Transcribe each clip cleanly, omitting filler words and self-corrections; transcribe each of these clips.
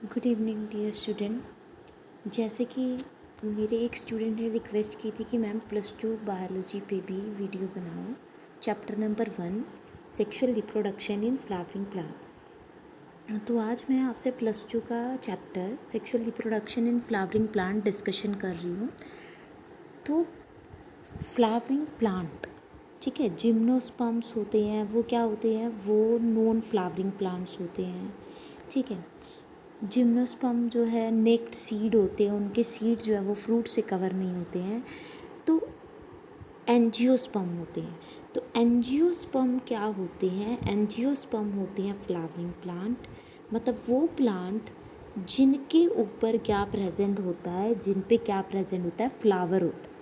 Good evening dear student. जैसे कि मेरे एक स्टूडेंट ने रिक्वेस्ट की थी कि मैम +2 बायोलॉजी पे भी वीडियो बनाओ। Chapter number 1 sexual reproduction in flowering plant. तो आज मैं आपसे +2 का chapter sexual reproduction in flowering plant discussion कर रही हूँ। तो फ्लावरिंग प्लांट, ठीक है, जिम्नोस्पर्म्स होते हैं, वो क्या होते हैं, वो नॉन फ्लावरिंग प्लांट्स होते हैं। ठीक है, जिम्नोस्पर्म जो है नेक्ड सीड होते हैं, उनके सीड जो है वो फ्रूट से कवर नहीं होते हैं, तो एंजियोस्पर्म होते हैं। तो एंजियोस्पर्म क्या होते हैं? एंजियोस्पर्म होते हैं फ्लावरिंग प्लांट, मतलब वो प्लांट जिनके ऊपर क्या प्रेजेंट होता है, जिन पे क्या प्रेजेंट होता है, फ्लावर होता है।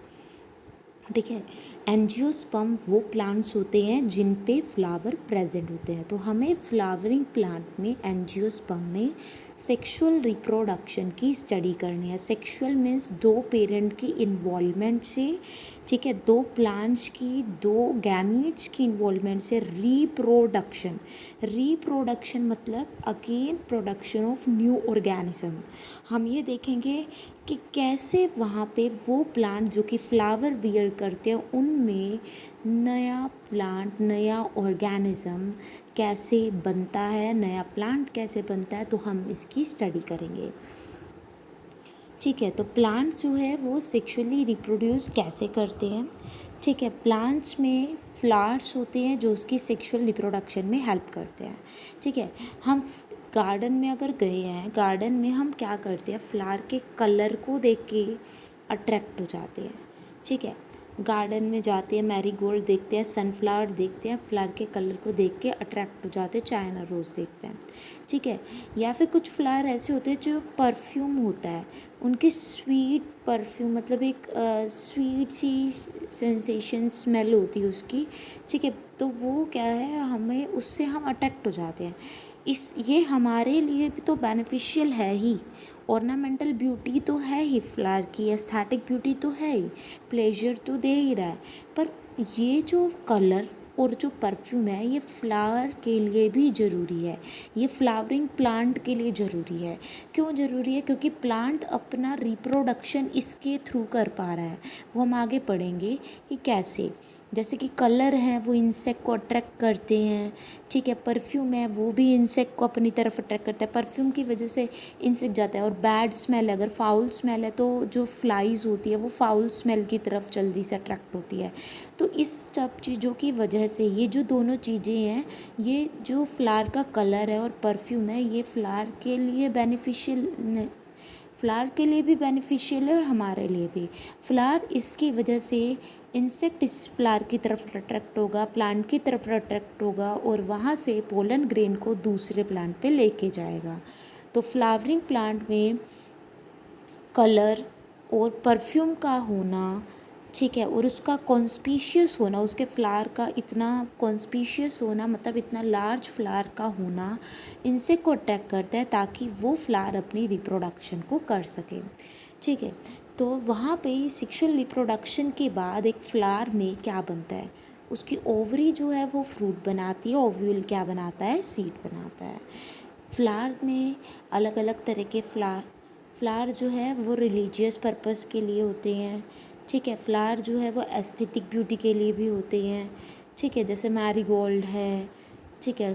ठीक है, एंजियोस्पर्म वो प्लांट्स होते हैं जिन पे फ्लावर प्रेजेंट होते हैं। तो हमें फ्लावरिंग प्लांट में, एंजियोस्पर्म में सेक्सुअल रिप्रोडक्शन की स्टडी करनी है। सेक्सुअल मीन्स दो पेरेंट की इन्वॉल्वमेंट से, ठीक है, दो प्लांट्स की, दो गैमीट्स की इन्वॉल्वमेंट से रिप्रोडक्शन। रिप्रोडक्शन मतलब again production of new organism. हम ये देखेंगे कि कैसे वहाँ पे वो प्लांट जो कि फ्लावर बियर करते हैं, उनमें नया प्लांट, नया ऑर्गेनिज्म कैसे बनता है, नया प्लांट कैसे बनता है, तो हम इसकी स्टडी करेंगे। ठीक है, तो प्लांट्स जो है वो सेक्सुअली रिप्रोड्यूस कैसे करते हैं। ठीक है, प्लांट्स में फ्लावर्स होते हैं जो उसकी सेक्सुअल रिप्रोडक्शन में हेल्प करते हैं। ठीक है, हम गार्डन में अगर गए हैं, गार्डन में हम क्या करते हैं, फ्लावर के कलर को देख के अट्रैक्ट हो जाते हैं। ठीक है, गार्डन में जाते हैं, मैरीगोल्ड देखते हैं, सनफ्लावर देखते हैं, फ्लावर के कलर को देख के अट्रैक्ट हो जाते हैं, चाइना रोज़ देखते हैं। ठीक है, या फिर कुछ फ्लावर ऐसे होते हैं जो परफ्यूम होता है, उनकी स्वीट परफ्यूम, मतलब एक स्वीट सी सेंसेशन स्मेल होती है उसकी। ठीक है, तो वो क्या है, हमें उससे हम अट्रैक्ट हो जाते हैं। ये हमारे लिए भी तो बेनिफिशियल है ही। ऑर्नामेंटल ब्यूटी तो है ही फ्लावर की, एस्थेटिक ब्यूटी तो है ही, प्लेजर तो दे ही रहा है। पर ये जो कलर और जो परफ्यूम है, ये फ्लावर के लिए भी ज़रूरी है, ये फ्लावरिंग प्लांट के लिए ज़रूरी है। क्यों ज़रूरी है? क्योंकि प्लांट अपना रिप्रोडक्शन इसके थ्रू कर पा रहा है। वो हम आगे पढ़ेंगे कि कैसे। जैसे कि कलर हैं वो इंसेक्ट को अट्रैक्ट करते हैं। ठीक है, परफ्यूम है वो भी इंसेक्ट को अपनी तरफ अट्रैक्ट करता है, परफ्यूम की वजह से इंसेक्ट जाता है। और बैड स्मेल, अगर फाउल स्मेल है तो जो फ्लाइज होती है वो फाउल स्मेल की तरफ जल्दी से अट्रैक्ट होती है। तो इस सब चीज़ों की वजह से ये जो दोनों चीज़ें हैं, ये जो फ्लावर का कलर है और परफ्यूम है, ये फ्लावर के लिए बेनिफिशियल, फ्लावर के लिए भी बेनिफिशियल है और हमारे लिए भी। फ्लावर इसकी वजह से इंसेक्ट इस फ्लावर की तरफ अट्रैक्ट होगा, प्लांट की तरफ अट्रैक्ट होगा और वहाँ से पोलन ग्रेन को दूसरे प्लांट पे लेके जाएगा। तो फ्लावरिंग प्लांट में कलर और परफ्यूम का होना, ठीक है, और उसका कॉन्स्पीशियस होना, उसके फ्लावर का इतना कॉन्स्पीशियस होना, मतलब इतना लार्ज फ्लावर का होना, इंसेक्ट को अट्रैक्ट करता है ताकि वो फ्लावर अपनी रिप्रोडक्शन को कर सके। ठीक है, तो वहाँ पे सेक्सुअल रिप्रोडक्शन के बाद एक फ्लावर में क्या बनता है, उसकी ओवरी जो है वो फ्रूट बनाती है, ओव्यूल क्या बनाता है, सीड बनाता है। फ्लावर में अलग अलग तरह के फ्लावर जो है वो रिलीजियस पर्पस के लिए होते हैं। ठीक है, फ्लावर जो है वो एस्थेटिक ब्यूटी के लिए भी होते हैं। ठीक है, जैसे मैरीगोल्ड है, ठीक है,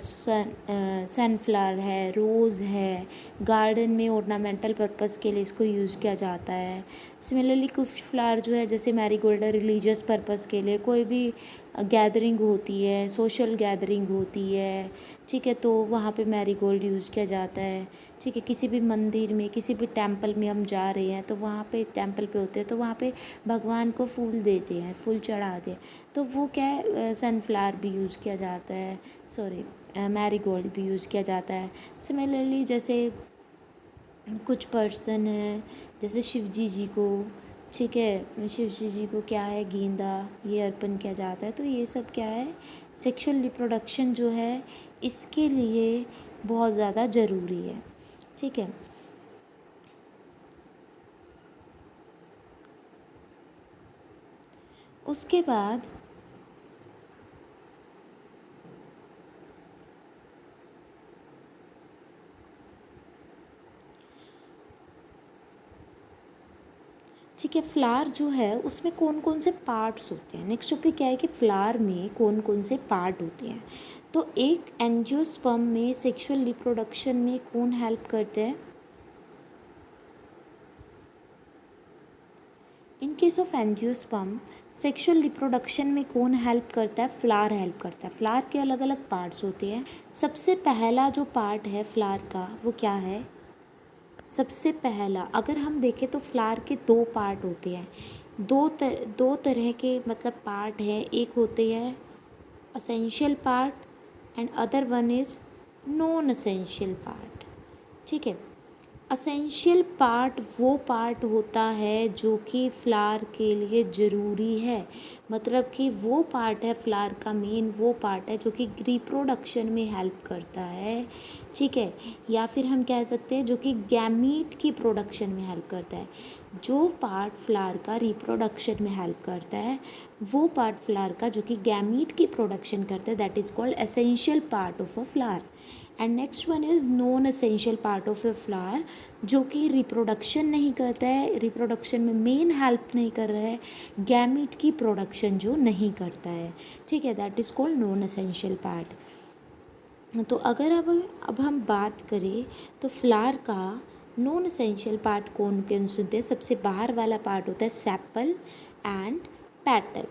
सनफ्लावर है, रोज़ है, गार्डन में ऑर्नामेंटल पर्पस के लिए इसको यूज़ किया जाता है। सिमिलरली कुछ फ्लावर जो है जैसे मैरीगोल्ड है, रिलीजियस पर्पस के लिए, कोई भी गैदरिंग होती है, सोशल गैदरिंग होती है, ठीक है, तो वहाँ पे मैरीगोल्ड यूज़ किया जाता है। ठीक है, किसी भी मंदिर में, किसी भी टेंपल में हम जा रहे हैं तो वहाँ पे टेंपल पे होते हैं, तो वहाँ पे भगवान को फूल देते हैं, फूल चढ़ाते हैं, तो वो क्या है, सनफ्लावर भी यूज़ किया जाता है, सॉरी, मैरीगोल्ड भी यूज़ किया जाता है। सिमिलरली जैसे कुछ पर्सन हैं, जैसे शिवजी जी को, ठीक है, शिवजी जी को क्या है, गेंदा, ये अर्पण किया जाता है। तो ये सब क्या है, सेक्सुअल रिप्रोडक्शन जो है इसके लिए बहुत ज़्यादा ज़रूरी है। ठीक है, उसके बाद ठीक है, फ्लावर जो है उसमें कौन कौन से पार्ट्स होते हैं। नेक्स्ट टॉपिक क्या है कि फ्लावर में कौन कौन से पार्ट होते हैं। तो एक एंजियोस्पर्म में सेक्सुअल रिप्रोडक्शन में कौन हेल्प करते हैं। In case of angiosperm sexual reproduction में कौन हेल्प करता है, फ्लावर हेल्प करता है। फ्लावर के अलग अलग पार्ट्स होते हैं। सबसे पहला जो पार्ट है फ्लावर का वो क्या है, सबसे पहला अगर हम देखें तो फ्लावर के दो पार्ट होते हैं। दो तरह के मतलब पार्ट है, एक होते हैं essential part and other one is non essential part. ठीक है, असेंशियल पार्ट वो पार्ट होता है जो कि फ्लावर के लिए ज़रूरी है, मतलब कि वो पार्ट है फ्लावर का मेन, वो पार्ट है जो कि रिप्रोडक्शन में हेल्प करता है। ठीक है, या फिर हम कह सकते हैं जो कि गैमीट की प्रोडक्शन में हेल्प करता है। जो पार्ट फ्लावर का रिप्रोडक्शन में हेल्प करता है वो पार्ट फ्लावर का जो कि गैमीट की प्रोडक्शन करता है, that is called essential part of a flower. And next one is non essential part of a flower, जो कि रिप्रोडक्शन नहीं करता है, रिप्रोडक्शन में मेन हेल्प नहीं कर रहा है, गैमीट की प्रोडक्शन जो नहीं करता है। ठीक है, that is called non essential part. तो अगर अब हम बात करें तो फ्लावर का नॉन एसेंशियल पार्ट कौन कौन से होते हैं। सबसे बाहर वाला पार्ट होता है सेपल एंड पैटल।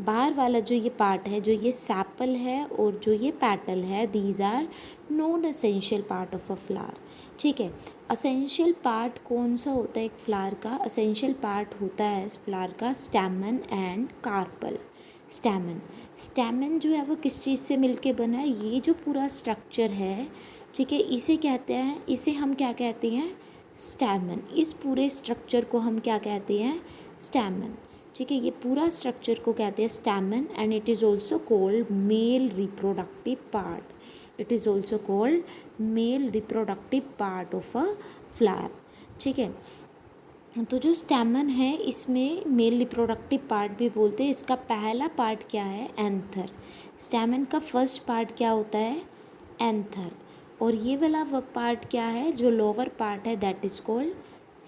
बाहर वाला जो ये पार्ट है, जो ये सैपल है और जो ये पैटल है, these are non essential part of a flower. ठीक है, असेंशियल पार्ट कौन सा होता है एक फ्लावर का, असेंशियल पार्ट होता है इस फ्लावर का स्टैमन एंड कार्पल। स्टैमन जो है वो किस चीज़ से मिलके बना है, ये जो पूरा स्ट्रक्चर है, ठीक है, इसे कहते हैं, इसे हम क्या कहते हैं, स्टैमन। इस पूरे स्ट्रक्चर को हम क्या कहते हैं, स्टैमन। ठीक है, ये पूरा स्ट्रक्चर को कहते हैं stamen and it is also cold mail reproductive part. It is also cold mail reproductive part of a flower. ठीक है, तो जो स्टैमन है इसमें मेल रिप्रोडक्टिव पार्ट भी बोलते हैं। इसका पहला पार्ट क्या है, एंथर। स्टैमन का फर्स्ट पार्ट क्या होता है, एंथर। और ये वाला वो पार्ट क्या है, जो लोअर पार्ट है, that is called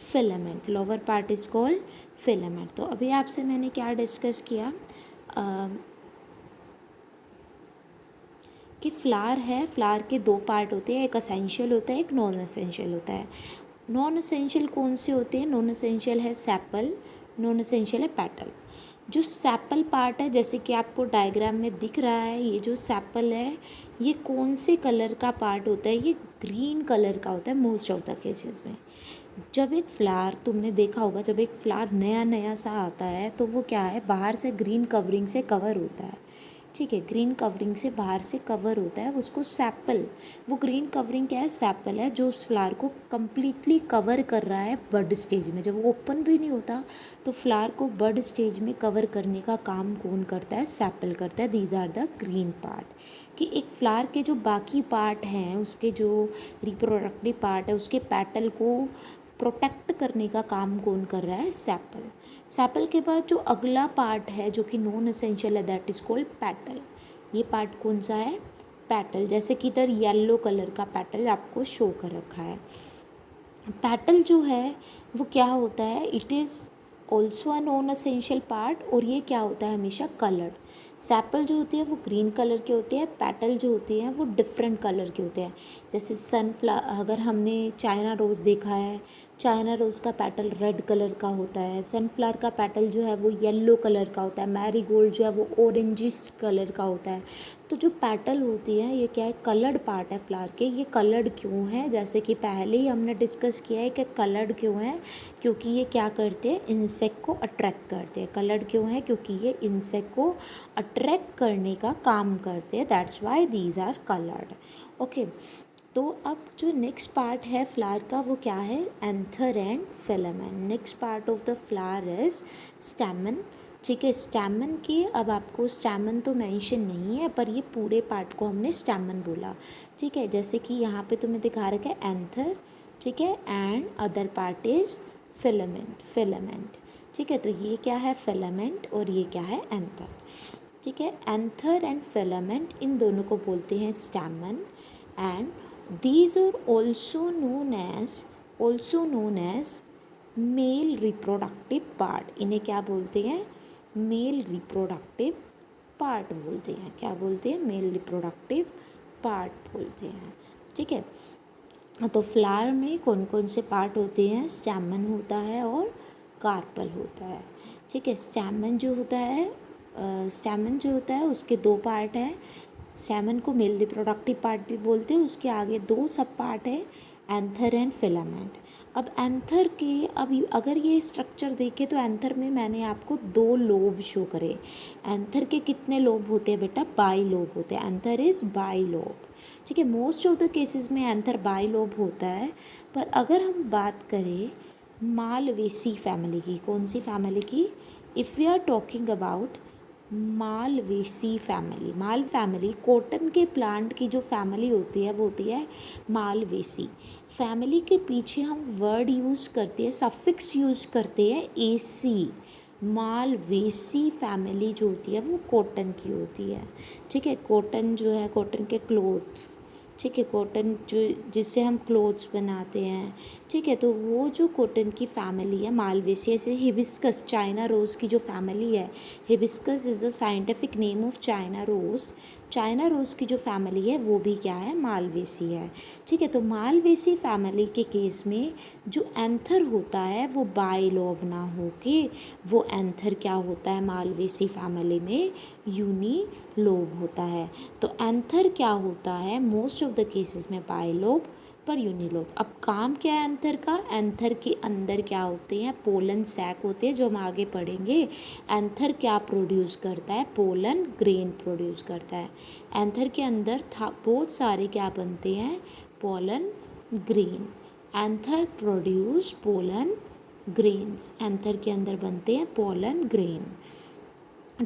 filament. Lower part is called filament. तो अभी आपसे मैंने क्या डिस्कस किया कि फ्लावर है, फ्लावर के दो पार्ट होते हैं, एक असेंशियल होता है, एक नॉन असेंशियल होता है। नॉन असेंशियल कौन से होते हैं, नॉन असेंशियल है सेपल, नॉन असेंशियल है पैटल। जो सेपल पार्ट है, जैसे कि आपको डायग्राम में दिख रहा है, ये जो सेपल है ये कौन से कलर का पार्ट होता है, ये ग्रीन कलर का होता है मोस्ट ऑफ द केसेस में। जब एक फ्लावर, तुमने देखा होगा जब एक फ्लावर नया नया सा आता है तो वो क्या है, बाहर से ग्रीन कवरिंग से कवर होता है। ठीक है, ग्रीन कवरिंग से बाहर से कवर होता है, उसको सैपल, वो ग्रीन कवरिंग क्या है, सैपल है, जो उस फ्लावर को कम्प्लीटली कवर कर रहा है बड स्टेज में। जब वो ओपन भी नहीं होता तो फ्लावर को बड स्टेज में कवर करने का काम कौन करता है, सैपल करता है। These are the green part. कि एक फ्लावर के जो बाकी पार्ट हैं, उसके जो रिप्रोडक्टिव पार्ट है, उसके पैटल को प्रोटेक्ट करने का काम कौन कर रहा है, सैपल। सैपल के बाद जो अगला पार्ट है जो कि नॉन एसेंशियल है, दैट इज़ कॉल्ड पैटल। ये पार्ट कौन सा है, पैटल। जैसे कि इधर येलो कलर का पैटल आपको शो कर रखा है। पैटल जो है वो क्या होता है, it is also a non essential part, और ये क्या होता है, हमेशा कलर्ड। सैपल जो होती है वो ग्रीन कलर के होते हैं, पैटल जो होती हैं वो डिफरेंट कलर के होते हैं। जैसे अगर हमने चाइना रोज़ देखा है, चाइना रोज़ का पैटल रेड कलर का होता है, सनफ्लावर का पैटल जो है वो येलो कलर का होता है, मैरीगोल्ड जो है वो ऑरेंजिश कलर का होता है। तो जो पैटल होती है ये क्या है, कलर्ड पार्ट है फ्लावर के। ये कलर्ड क्यों है, जैसे कि पहले ही हमने डिस्कस किया है कि कलर्ड क्यों है, क्योंकि ये क्या करते हैं, इंसेक्ट को अट्रैक्ट करते हैं। कलर्ड क्यों है, क्योंकि ये इंसेक्ट को अट्रैक्ट करने का काम करते हैं, that's why these are coloured. Okay, तो अब जो नेक्स्ट पार्ट है फ्लावर का वो क्या है, anther and filament. Next part of the flower is stamen. ठीक है, स्टैमन के, अब आपको स्टैमन तो मेंशन नहीं है पर ये पूरे पार्ट को हमने स्टैमन बोला। ठीक है, जैसे कि यहाँ पे तुम्हें दिखा रखा है एंथर, ठीक है, and other part is filament. ठीक है, तो ये क्या है, फिलामेंट, और ये क्या है, एंथर। ठीक है, एंथर एंड फिलामेंट, इन दोनों को बोलते हैं stamen. And these are also known as mail reproductive part, इन्हें क्या बोलते हैं? मेल रिप्रोडक्टिव पार्ट बोलते हैं। क्या बोलते हैं? मेल रिप्रोडक्टिव पार्ट बोलते हैं। ठीक है, तो फ्लावर में कौन कौन से पार्ट होते हैं? स्टैमेन होता है और कार्पल होता है। ठीक है, स्टैमेन जो होता है उसके 2 पार्ट हैं। स्टैमेन को मेल रिप्रोडक्टिव पार्ट भी बोलते हैं। उसके आगे 2 सब पार्ट है, एंथर एंड फिलामेंट। अब एंथर के, अभी अगर ये स्ट्रक्चर देखें तो एंथर में मैंने आपको 2 लोब शो करे। एंथर के कितने लोब होते हैं बेटा? बाई लोब होते हैं। Anther is by lobe. ठीक है, मोस्ट ऑफ द केसेस में एंथर बाई लोब होता है। पर अगर हम बात करें मालवेसी फैमिली की, कौन सी फैमिली की? If we are talking about Malvaceae family, माल फैमिली, कॉटन के प्लांट की जो फैमिली होती है वो होती है मालवेसी फैमिली। के पीछे हम वर्ड यूज़ करते हैं, सफिक्स यूज़ करते हैं एसी। मालवेसी फैमिली जो होती है वो कॉटन की होती है। ठीक है, कॉटन जो है, कॉटन के क्लोथ, ठीक है, कॉटन जो जिससे हम क्लोथ्स बनाते हैं। ठीक है, तो वो जो कॉटन की फैमिली है मालवेसी। ऐसे हिबिस्कस, चाइना रोज़ की जो फैमिली है, hibiscus is the scientific name of China rose. China rose की जो फैमिली है वो भी क्या है? मालवेसी है। ठीक है, तो मालवेसी फैमिली के केस में जो एंथर होता है वो बाइलोब ना होके वो एंथर क्या होता है? मालवेसी फैमिली में यूनिलोब होता है। तो एंथर क्या होता है? मोस्ट ऑफ द केसेस में बाइलोब पर यूनिलोब। अब काम क्या है एंथर का? एंथर के अंदर क्या होते हैं? पोलन सैक होते हैं, जो हम आगे पढ़ेंगे। एंथर क्या प्रोड्यूस करता है? पोलन ग्रेन प्रोड्यूस करता है। एंथर के अंदर बहुत सारे क्या बनते हैं? Pollen grain. Anther produce pollen grains. Anther के अंदर बनते हैं पोलन ग्रेन।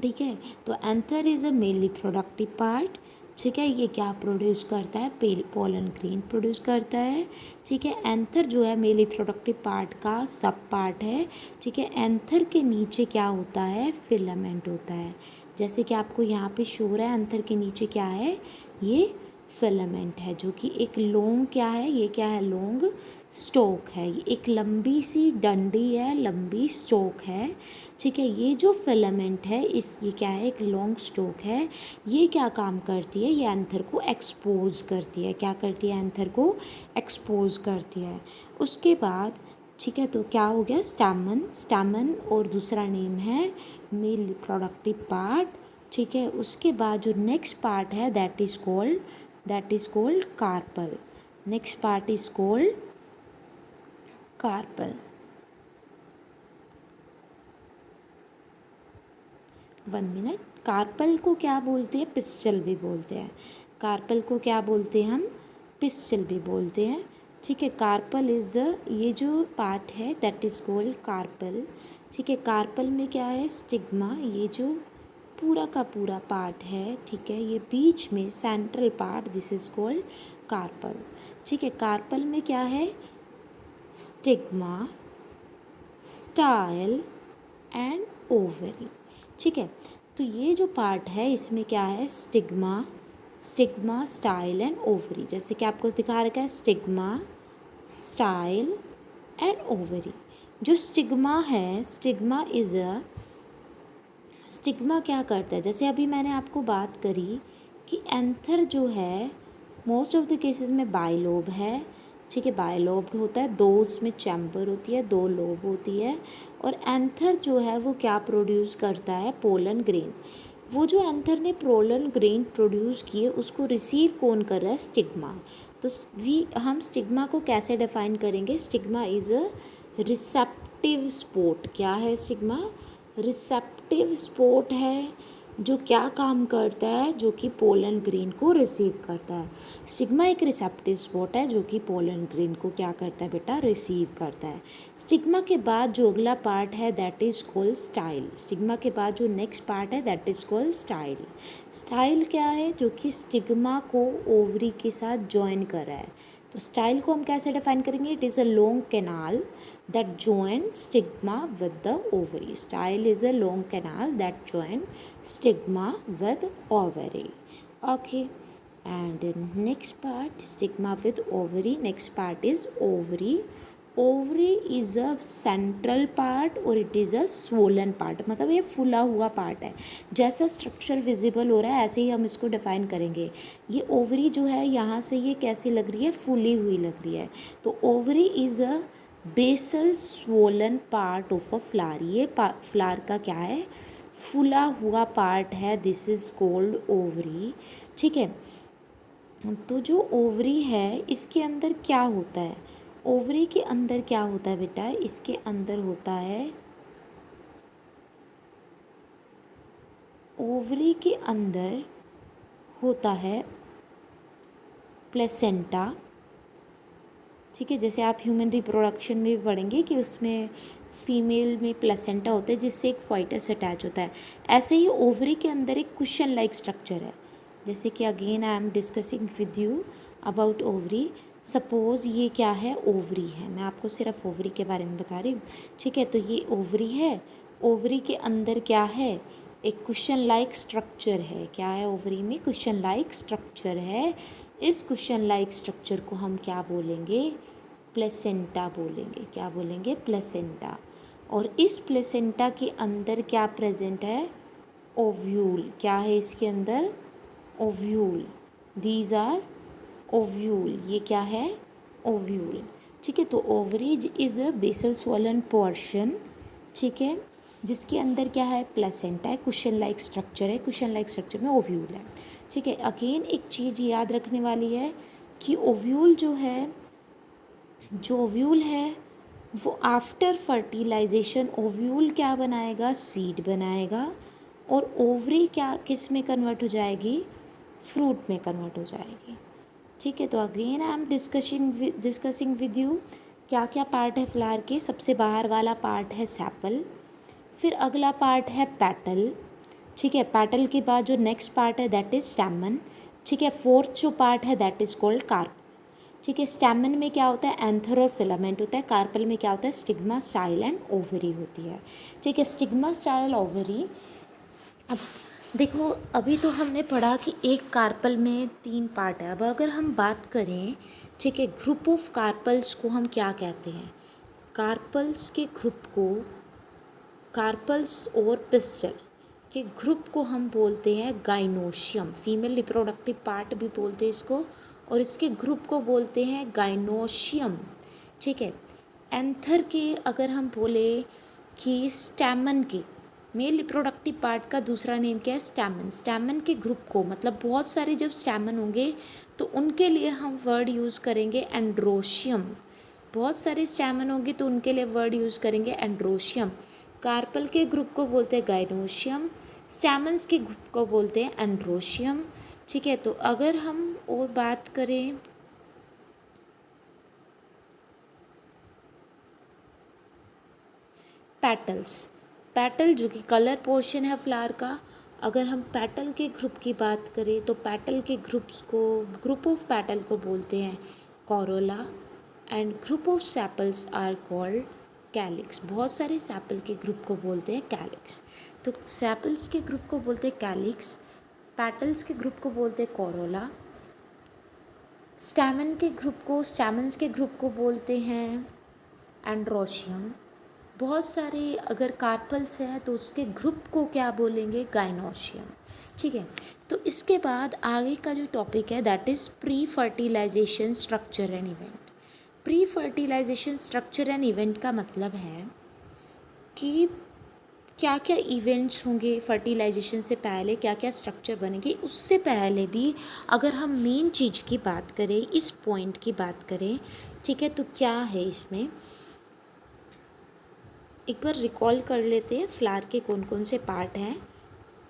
ठीक है, तो anther is a mail reproductive part. ठीक है, ये क्या प्रोड्यूस करता है? पोलन ग्रेन प्रोड्यूस करता है। ठीक है, एंथर जो है मेल रिप्रोडक्टिव पार्ट का सब पार्ट है। ठीक है, एंथर के नीचे क्या होता है? फिलामेंट होता है। जैसे कि आपको यहाँ पे शो हो रहा है, एंथर के नीचे क्या है? ये फिलामेंट है, जो कि एक लॉन्ग क्या है? ये क्या है? लॉन्ग स्टोक है। ये एक लंबी सी डंडी है, लंबी स्टोक है। ठीक है, ये जो फिलामेंट है ये क्या है? एक लॉन्ग स्टोक है। ये क्या काम करती है? ये एंथर को एक्सपोज करती है। क्या करती है? एंथर को एक्सपोज करती है। उसके बाद ठीक है, तो क्या हो गया? स्टैमन। स्टैमन और दूसरा नेम है मेल रिप्रोडक्टिव पार्ट। ठीक है, उसके बाद जो नेक्स्ट पार्ट है that is called carpel. Next part is called carpel. 1 minute. Carpel को क्या बोलते हैं? पिस्टल भी बोलते हैं। कार्पल को क्या बोलते हैं हम? पिस्टल भी बोलते हैं। ठीक है, कार्पल इज़ द, ये जो पार्ट है दैट इज़ कॉल्ड कार्पल। ठीक है, कार्पल में क्या है? स्टिग्मा। ये जो पूरा का पूरा पार्ट है, ठीक है, ये बीच में central part, this is called carpel. ठीक है, कार्पल में क्या है? Stigma, style and ovary. ठीक है, तो ये जो पार्ट है इसमें क्या है? Stigma, style and ovary. जैसे कि आपको दिखा रखा है स्टिग्मा, स्टाइल एंड ओवरी। जो स्टिग्मा है, स्टिग्मा क्या करता है? जैसे अभी मैंने आपको बात करी कि एंथर जो है मोस्ट ऑफ द केसेस में बाइलोब है। ठीक है, बाइलोब्ड होता है, 2 उसमें चैम्बर होती है, 2 लोब होती है। और एंथर जो है वो क्या प्रोड्यूस करता है? Pollen grain. वो जो एंथर ने पोलन ग्रेन प्रोड्यूस किए उसको रिसीव कौन कर रहा है? स्टिग्मा। तो हम स्टिग्मा को कैसे डिफाइन करेंगे? Stigma is a receptive sport. क्या है स्टिग्मा? रिसेप्टिव स्पोर्ट है, जो क्या काम करता है? जो कि पोलन ग्रेन को रिसीव करता है। स्टिग्मा एक रिसेप्टिव स्पोर्ट है जो कि पोलन ग्रेन को क्या करता है बेटा? रिसीव करता है। स्टिग्मा के बाद जो अगला पार्ट है that is called style. Stigma के बाद जो नेक्स्ट पार्ट है that is called style. Style क्या है? जो कि स्टिग्मा को ओवरी के साथ ज्वाइन कर रहा है। तो स्टाइल को हम कैसे डिफाइन करेंगे? It is a long canal that join stigma with the ovary. Style is a long canal that join stigma with ovary. Okay, and next part, stigma with ovary. Next part is ovary. Ovary is a central part और it is a swollen part, मतलब ये फुला हुआ part है। जैसा structure visible हो रहा है ऐसे ही हम इसको डिफाइन करेंगे। ये ओवरी जो है यहाँ से ये कैसी लग रही है, फुली हुई लग रही है। तो ovary is a basal swollen part of a flower. ये फ्लावर का क्या है, फुला हुआ पार्ट है, दिस इज़ कॉल्ड ओवरी। ठीक है, तो जो ओवरी है इसके अंदर क्या होता है, ओवरी के अंदर क्या होता है बेटा, इसके अंदर होता है, ओवरी के अंदर होता है प्लेसेंटा। ठीक है, जैसे आप ह्यूमन रिप्रोडक्शन में भी पढ़ेंगे कि उसमें फीमेल में प्लेसेंटा होता है जिससे एक फाइटस अटैच होता है। ऐसे ही ओवरी के अंदर एक कुशन लाइक स्ट्रक्चर है। जैसे कि again I am discussing with you about ovary. Suppose ये क्या है, ओवरी है, मैं आपको सिर्फ ओवरी के बारे में बता रही हूँ। ठीक है, तो ये ओवरी है, ओवरी के अंदर क्या है, एक कुशन लाइक स्ट्रक्चर है। क्या है ओवरी में, कुशन लाइक स्ट्रक्चर है। इस कुशन लाइक स्ट्रक्चर को हम क्या बोलेंगे, प्लेसेंटा बोलेंगे। क्या बोलेंगे, प्लेसेंटा। और इस प्लेसेंटा के अंदर क्या प्रेजेंट है, ओव्यूल। क्या है इसके अंदर, ओव्यूल। दीज आर ओव्यूल, ये क्या है, ओव्यूल। ठीक है, तो ovaries is a basal swollen portion. ठीक है, जिसके अंदर क्या है, प्लेसेंटा है, कुशन लाइक स्ट्रक्चर है, कुशन लाइक स्ट्रक्चर में ओव्यूल है। ठीक है, अगेन एक चीज़ याद रखने वाली है कि ओव्यूल जो है, जो ओव्यूल है वो आफ्टर फर्टिलाइजेशन ओव्यूल क्या बनाएगा, सीड बनाएगा। और ओवरी क्या किस में कन्वर्ट हो जाएगी, फ्रूट में कन्वर्ट हो जाएगी। ठीक है, तो again I am discussing with you क्या क्या पार्ट है फ्लावर के। सबसे बाहर वाला पार्ट है सैपल, फिर अगला पार्ट है पेटल। ठीक है, पेटल के बाद जो नेक्स्ट पार्ट है दैट इज़ स्टैमन। ठीक है, फोर्थ जो पार्ट है दैट इज़ कॉल्ड कार्प। ठीक है, स्टैमन में क्या होता है, एंथर और फिलामेंट होता है। कार्पल में क्या होता है, स्टिग्मा, स्टाइल एंड ओवरी होती है। ठीक है, स्टिग्मा, स्टाइल, ओवरी। अब देखो, अभी तो हमने पढ़ा कि एक कार्पल में 3 पार्ट है। अब अगर हम बात करें, ठीक है, ग्रुप ऑफ कार्पल्स को हम क्या कहते हैं, कार्पल्स के ग्रुप को, कार्पल्स और पिस्टल के ग्रुप को हम बोलते हैं गाइनोशियम। फीमेल रिप्रोडक्टिव पार्ट भी बोलते हैं इसको, और इसके ग्रुप को बोलते हैं गाइनोशियम। ठीक है, एंथर के अगर हम बोले कि स्टैमन के, मेल रिप्रोडक्टिव पार्ट का दूसरा नेम क्या है, स्टैमन। स्टैमन के ग्रुप को, मतलब बहुत सारे जब स्टैमन होंगे तो उनके लिए हम वर्ड यूज़ करेंगे एंड्रोशियम। बहुत सारे स्टैमन होंगे तो उनके लिए वर्ड यूज़ करेंगे एंड्रोशियम। कार्पल के ग्रुप को बोलते हैं गाइनोशियम, स्टैमन्स के ग्रुप को बोलते हैं एंड्रोशियम। ठीक है, तो अगर हम और बात करें, पेटल्स, पेटल जो कि कलर पोर्शन है फ्लावर का, अगर हम पेटल के ग्रुप की बात करें तो पेटल के ग्रुप्स को, ग्रुप ऑफ पेटल को बोलते हैं corolla, and group of sepals are called calyx. बहुत सारे सेपल के ग्रुप को बोलते हैं कैलिक्स। तो सेपल्स के ग्रुप को बोलते हैं कैलिक्स, पेटल्स के ग्रुप को बोलते हैं कोरोला, स्टैमन के ग्रुप को, स्टैमन्स के ग्रुप को बोलते हैं एंड्रोशियम। बहुत सारे अगर कार्पल्स हैं तो उसके ग्रुप को क्या बोलेंगे, गाइनोशियम। ठीक है, तो इसके बाद आगे का जो टॉपिक है that is pre fertilization structure and event. Pre fertilization structure and event का मतलब है कि क्या क्या इवेंट्स होंगे फर्टिलाइजेशन से पहले, क्या क्या स्ट्रक्चर बनेंगे। उससे पहले भी अगर हम मेन चीज़ की बात करें, इस पॉइंट की बात करें, ठीक है, तो क्या है इसमें, एक बार रिकॉल कर लेते हैं फ्लावर के कौन कौन से पार्ट हैं।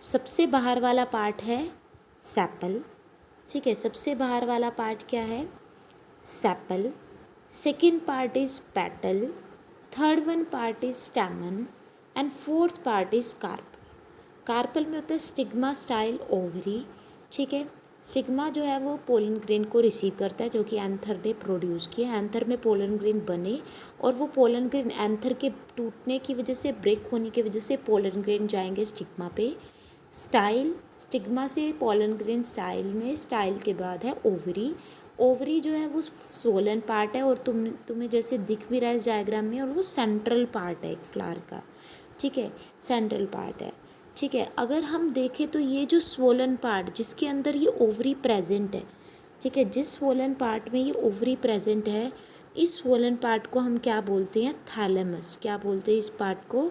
सबसे बाहर वाला पार्ट है सेपल। ठीक है, सबसे बाहर वाला पार्ट क्या है, sepal. Second part is petal, third one part is stamen, and fourth part is carpel. Carpel में होता है स्टिग्मा, स्टाइल, ओवरी। ठीक है, स्टिग्मा जो है वो पोलन ग्रेन को रिसीव करता है जो कि एंथर ने प्रोड्यूस किया। एंथर में पोलन ग्रेन बने और वो पोलन ग्रेन एंथर के टूटने की वजह से, ब्रेक होने की वजह से पोलन ग्रेन जाएंगे स्टिग्मा पे। स्टाइल, स्टिग्मा से पोलन ग्रेन स्टाइल में, स्टाइल के बाद है ओवरी। ओवरी जो है वो स्वोलन पार्ट है और तुम्हें जैसे दिख भी रहा है इस डायग्राम में, और वो सेंट्रल पार्ट है एक फ्लावर का, ठीक है, सेंट्रल पार्ट है, ठीक है। अगर हम देखें तो ये जो स्वोलन पार्ट जिसके अंदर ये ओवरी प्रेजेंट है, ठीक है, जिस स्वोलन पार्ट में ये ओवरी प्रेजेंट है, इस स्वोलन पार्ट को हम क्या बोलते हैं, थैलेमस। क्या बोलते हैं इस पार्ट को,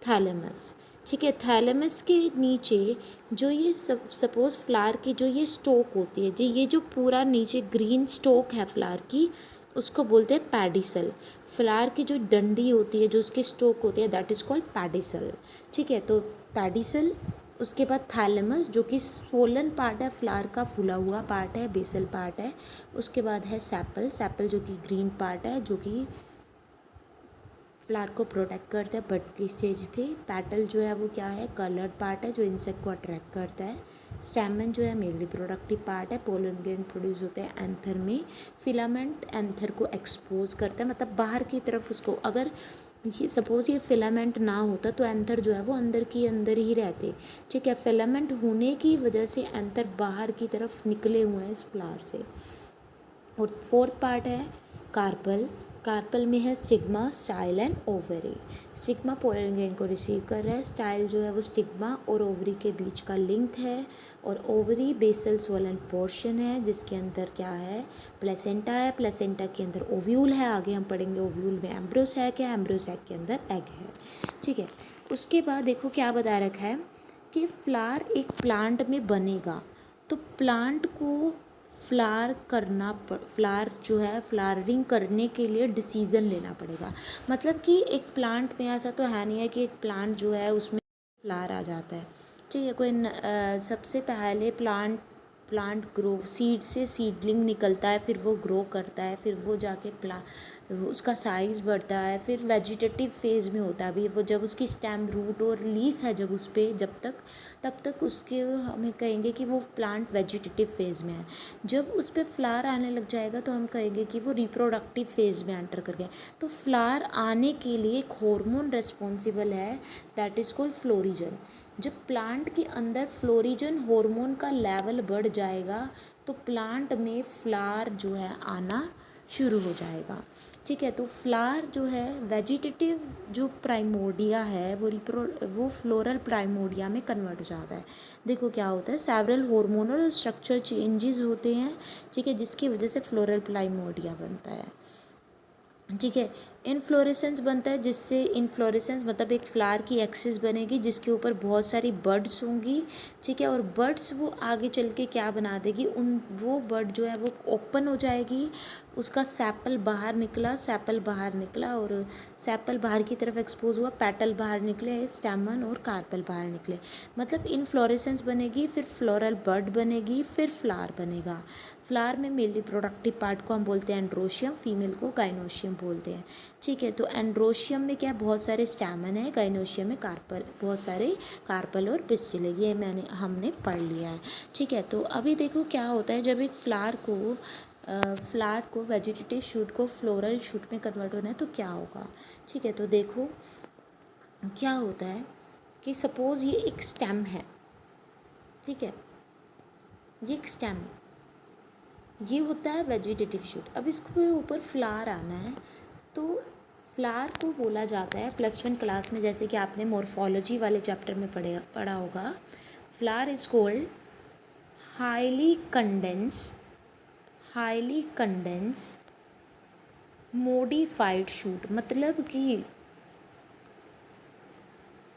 थैलेमस, ठीक है। थैलेमस के नीचे जो ये सपोज फ्लावर की जो ये स्टोक होती है, जो ये जो पूरा नीचे ग्रीन स्टोक है फ्लावर की, उसको बोलते हैं पैडिसल। फ्लावर की जो डंडी होती है, जो उसकी स्टोक होती है, दैट इज़ कॉल्ड पैडिसल, ठीक है। तो पैडिसल, उसके बाद थैलेमस जो कि स्वोलन पार्ट है फ्लावर का, फूला हुआ पार्ट है, बेसल पार्ट है। उसके बाद है सैपल, सैपल जो कि ग्रीन पार्ट है, जो कि फ्लावर को प्रोटेक्ट करता है बड की स्टेज पे। पैटल जो है वो क्या है, कलर्ड पार्ट है जो इंसेक्ट को अट्रैक्ट करता है। स्टैमेन जो है मेनली प्रोडक्टिव पार्ट है, पोलन ग्रेन प्रोड्यूस होते हैं एंथर में। फिलामेंट एंथर को एक्सपोज करता है, मतलब बाहर की तरफ उसको, अगर ये सपोज ये फिलामेंट ना होता तो एंथर जो है वो अंदर ही रहते, ठीक है। फिलामेंट होने की वजह से एंथर बाहर की तरफ निकले हुए हैं इस फ्लावर से। और फोर्थ पार्ट है कार्पल। कार्पल में है stigma, style and ovary. Stigma pollen grain को रिसीव कर रहा है, स्टाइल जो है वो स्टिग्मा और ओवरी के बीच का लिंक है, और ओवरी बेसल स्वोलन पोर्शन है जिसके अंदर क्या है, प्लेसेंटा है। प्लेसेंटा के अंदर ओव्यूल है, आगे हम पढ़ेंगे ओव्यूल में एम्ब्रोसैक है, एम्ब्रोसैक के अंदर एग है, ठीक है। उसके बाद देखो क्या बता रखा है कि फ्लावर एक प्लांट में बनेगा तो प्लांट को फ्लावर जो है फ्लावरिंग करने के लिए डिसीज़न लेना पड़ेगा। मतलब कि एक प्लांट में ऐसा तो है नहीं है कि एक प्लांट जो है उसमें फ्लावर आ जाता है, ठीक है। सबसे पहले प्लांट ग्रो, सीड से सीडलिंग निकलता है, फिर वो ग्रो करता है, फिर वो जाके उसका साइज़ बढ़ता है, फिर वेजिटेटिव फेज़ में होता है। अभी वो जब उसकी स्टेम, रूट और लीफ है जब उस पर, तब तक उसके हमें कहेंगे कि वो प्लांट वेजिटेटिव फेज़ में है। जब उस पर फ्लावर आने लग जाएगा तो हम कहेंगे कि वो रिप्रोडक्टिव फेज़ में एंटर कर गया। तो फ्लावर आने के लिए एक हार्मोन रिस्पॉन्सिबल है, दैट इज़ कॉल्ड फ्लोरिजन। जब प्लांट के अंदर फ्लोरिजन हार्मोन का लेवल बढ़ जाएगा तो प्लांट में फ्लावर जो है आना शुरू हो जाएगा, ठीक है। तो फ्लावर जो है वेजिटेटिव जो प्राइमोर्डिया है वो फ्लोरल प्राइमोर्डिया में कन्वर्ट हो जाता है। देखो क्या होता है, सेवरल हार्मोनल स्ट्रक्चर चेंजेस होते हैं, ठीक है, जिसकी वजह से फ्लोरल प्राइमोर्डिया बनता है, ठीक है। इनफ्लोरेसेंस बनता है, जिससे इनफ्लोरेसेंस मतलब एक फ्लावर की एक्सिस बनेगी जिसके ऊपर बहुत सारी बर्ड्स होंगी, ठीक है। और बर्ड्स वो आगे चल के क्या बना देगी, वो बर्ड जो है वो ओपन हो जाएगी, उसका सैपल बाहर निकला और सैपल बाहर की तरफ एक्सपोज हुआ, पेटल बाहर निकले, स्टैमन और कार्पल बाहर निकले। मतलब इनफ्लोरेसेंस बनेगी, फिर फ्लोरल बर्ड बनेगी, फिर फ्लावर बनेगा। फ्लावर में मेनली प्रोडक्टिव पार्ट को हम बोलते हैं एंड्रोशियम, फीमेल को गाइनोशियम बोलते हैं, ठीक है। तो एंड्रोशियम में क्या बहुत सारे स्टैमन है, गाइनोशियम में कार्पल, बहुत सारे कार्पल और पिस्टिल है, ये हमने पढ़ लिया है, ठीक है। तो अभी देखो क्या होता है, जब एक फ्लावर को वेजिटेटिव शूट को फ्लोरल शूट में कन्वर्ट होना है तो क्या होगा, ठीक है। तो देखो क्या होता है कि सपोज़ ये एक स्टेम है, ठीक है, ये एक स्टेम, ये होता है वेजिटेटिव शूट। अब इसको ऊपर फ्लावर आना है तो फ्लावर को बोला जाता है, +1 क्लास में जैसे कि आपने मॉर्फोलॉजी वाले चैप्टर में पढ़ा होगा, flower is called highly condense modified shoot. मतलब कि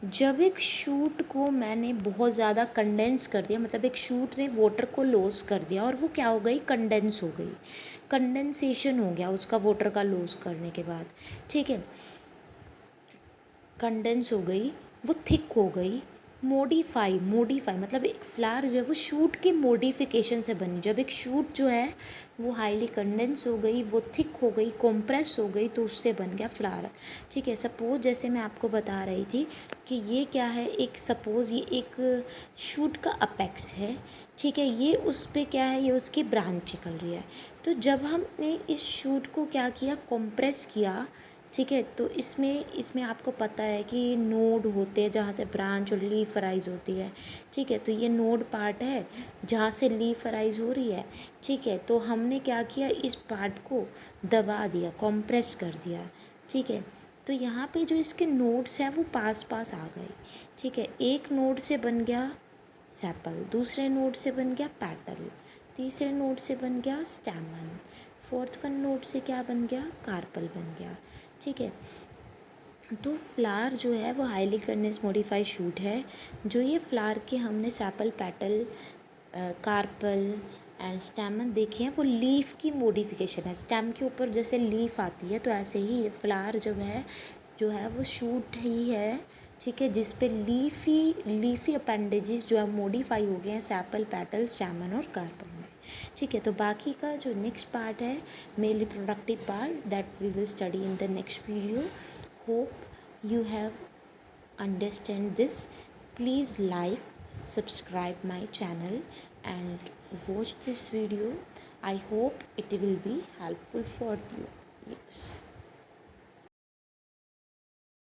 जब एक शूट को मैंने बहुत ज़्यादा कंडेंस कर दिया, मतलब एक शूट ने वाटर को लॉस कर दिया और वो क्या हो गई, कंडेंस हो गई, कंडेंसेशन हो गया उसका वाटर का लॉस करने के बाद, ठीक है, कंडेंस हो गई, वो थिक हो गई। मोडिफाई मतलब एक फ्लावर जो है वो शूट के मोडिफिकेशन से बनी। जब एक शूट जो है वो हाईली कंडेंस हो गई, वो थिक हो गई, कॉम्प्रेस हो गई, तो उससे बन गया फ्लावर, ठीक है। सपोज जैसे मैं आपको बता रही थी कि ये क्या है, एक सपोज़ ये एक शूट का अपेक्स है, ठीक है, ये उस पर क्या है, ये उसकी ब्रांच निकल रही है। तो जब हमने इस शूट को क्या किया, कॉम्प्रेस किया, ठीक है। तो इसमें इसमें आपको पता है कि नोड होते हैं जहाँ से ब्रांच और लीफ अराइज होती है। ठीक है, तो ये नोड पार्ट है जहाँ से लीफ अराइज हो रही है। ठीक है, तो हमने क्या किया, इस पार्ट को दबा दिया, कॉम्प्रेस कर दिया। ठीक है, तो यहाँ पे जो इसके नोड्स हैं वो पास पास आ गए। ठीक है, एक नोड से बन गया सेपल, दूसरे नोड से बन गया पैटल, तीसरे नोड से बन गया स्टैमन, फोर्थ वन नोड से क्या बन गया, कार्पल बन गया। ठीक है, तो फ्लावर जो है वो हाईली कर्नेस मॉडिफाइड शूट है। जो ये फ्लावर के हमने सेपल, पेटल, कार्पल एंड स्टेमन देखे हैं वो लीफ की मॉडिफिकेशन है। स्टेम के ऊपर जैसे लीफ आती है तो ऐसे ही ये फ्लावर जो है वो शूट ही है। ठीक है, जिस पे लीफी अपेंडेजेस जो है मॉडिफाई हो गए हैं सेपल, पेटल, स्टेमन और कार्पल में। ठीक है, तो बाकी का जो नेक्स्ट पार्ट है, male reproductive part, that we will study in the next video. Hope you have understand this. Please like, subscribe my channel and watch this video. I hope it will be helpful for you. Yes.